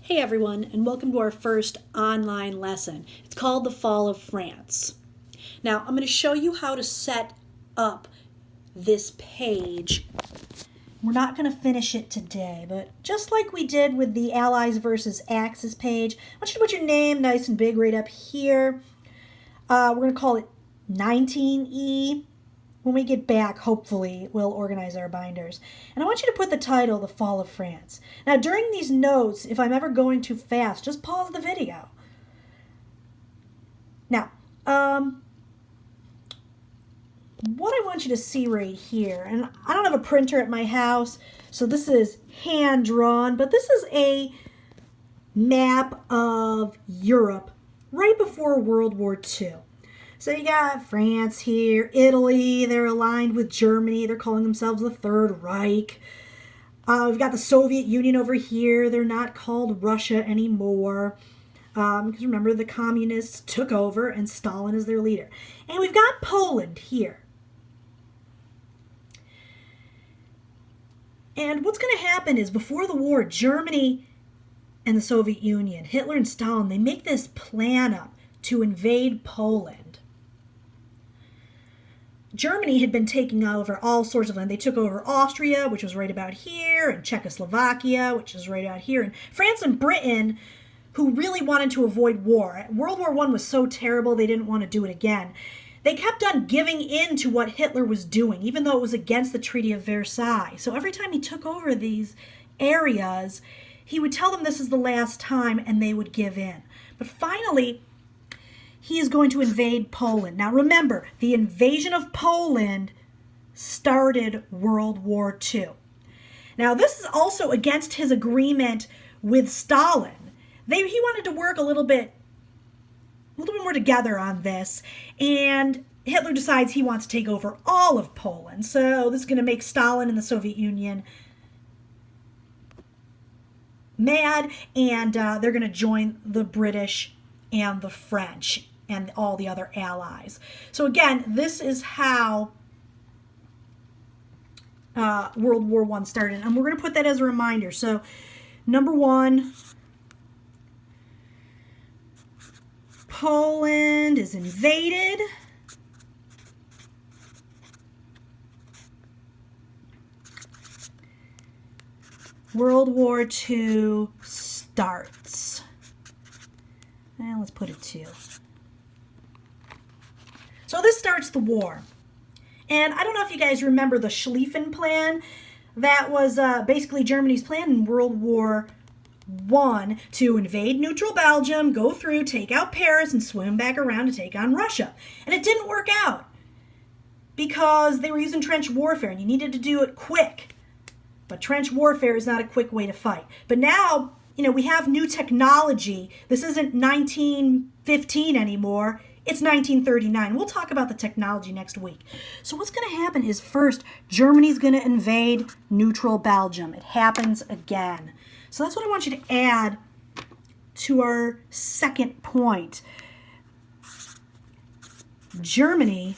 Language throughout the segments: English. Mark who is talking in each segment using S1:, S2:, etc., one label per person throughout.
S1: Hey everyone, and welcome to our first online lesson. It's called The Fall of France. Now, I'm going to show you how to set up this page. We're not going to finish it today, but just like we did with the Allies versus Axis page, I want you to put your name nice and big right up here. We're going to call it 19E. When we get back, hopefully, we'll organize our binders. And I want you to put the title, The Fall of France. Now, during these notes, if I'm ever going too fast, just pause the video. Now, what I want you to see right here, and I don't have a printer at my house, so this is hand-drawn, but this is a map of Europe right before World War II. So you got France here, Italy, they're aligned with Germany. They're calling themselves the Third Reich. We've got the Soviet Union over here. They're not called Russia anymore. Because remember, the communists took over and Stalin is their leader. And we've got Poland here. And what's going to happen is before the war, Germany and the Soviet Union, Hitler and Stalin, they make this plan up to invade Poland. Germany had been taking over all sorts of land. They took over Austria, which was right about here, and Czechoslovakia, which is right out here. And France and Britain, who really wanted to avoid war. World War I was so terrible they didn't want to do it again. They kept on giving in to what Hitler was doing, even though it was against the Treaty of Versailles. So every time he took over these areas, he would tell them this is the last time, and they would give in. But finally, he is going to invade Poland. Now remember, the invasion of Poland started World War II. Now this is also against his agreement with Stalin. He wanted to work a little bit more together on this, and Hitler decides he wants to take over all of Poland. So this is going to make Stalin and the Soviet Union mad, and they're going to join the British and the French and all the other allies. So again, this is how World War I started. And we're going to put that as a reminder. So number one, Poland is invaded. World War II starts. And let's put it 2. So this starts the war. And I don't know if you guys remember the Schlieffen Plan. That was basically Germany's plan in World War I to invade neutral Belgium, go through, take out Paris, and swim back around to take on Russia. And it didn't work out because they were using trench warfare, and you needed to do it quick. But trench warfare is not a quick way to fight. But now, we have new technology. This isn't 1915 anymore. It's 1939. We'll talk about the technology next week. So what's going to happen is first, Germany's going to invade neutral Belgium. It happens again. So that's what I want you to add to our second point. Germany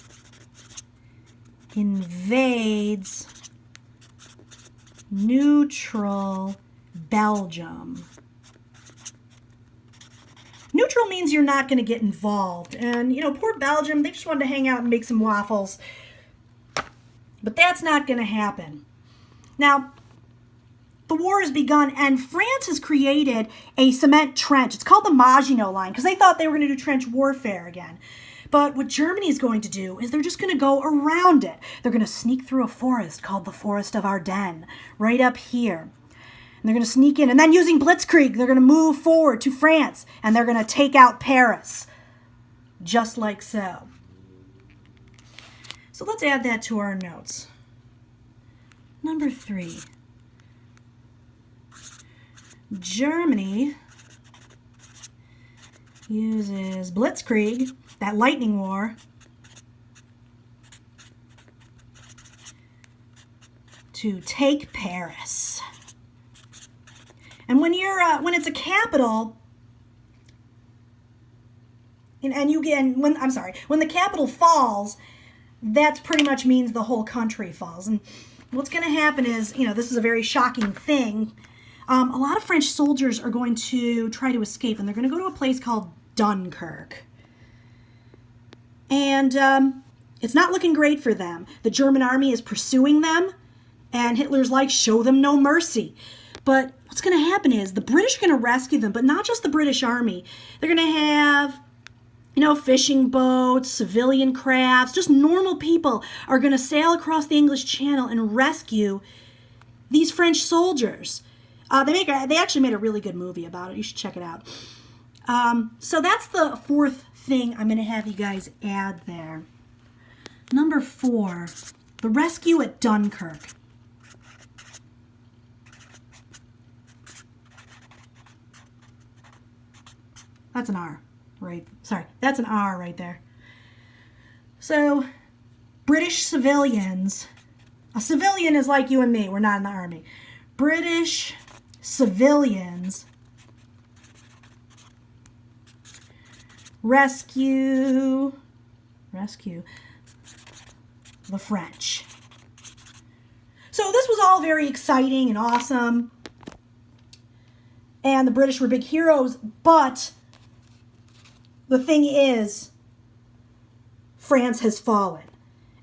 S1: invades neutral Belgium. Neutral means you're not going to get involved. And, poor Belgium, they just wanted to hang out and make some waffles. But that's not going to happen. Now, the war has begun, and France has created a cement trench. It's called the Maginot Line, because they thought they were going to do trench warfare again. But what Germany is going to do is they're just going to go around it. They're going to sneak through a forest called the Forest of Ardennes, right up here. And they're going to sneak in. And then using blitzkrieg, they're going to move forward to France. And they're going to take out Paris. Just like so. So let's add that to our notes. Number 3. Germany uses blitzkrieg, that lightning war, to take Paris. And when it's a capital, when the capital falls, that pretty much means the whole country falls. And what's going to happen is, this is a very shocking thing. a lot of French soldiers are going to try to escape, and they're going to go to a place called Dunkirk. And it's not looking great for them. The German army is pursuing them, and Hitler's like, show them no mercy. But what's going to happen is the British are going to rescue them, but not just the British army. They're going to have, fishing boats, civilian crafts, just normal people are going to sail across the English Channel and rescue these French soldiers. They actually made a really good movie about it. You should check it out. So that's the fourth thing I'm going to have you guys add there. Number 4, the rescue at Dunkirk. That's an R, right? Sorry, that's an R right there. So, British civilians. A civilian is like you and me. We're not in the army. British civilians rescue the French. So this was all very exciting and awesome. And the British were big heroes, but the thing is, France has fallen.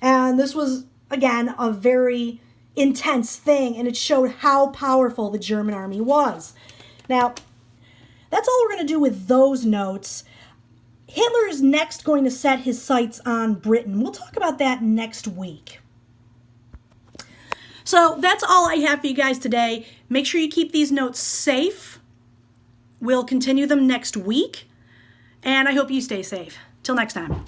S1: And this was, again, a very intense thing, and it showed how powerful the German army was. Now, that's all we're going to do with those notes. Hitler is next going to set his sights on Britain. We'll talk about that next week. So that's all I have for you guys today. Make sure you keep these notes safe. We'll continue them next week, and I hope you stay safe. Till next time.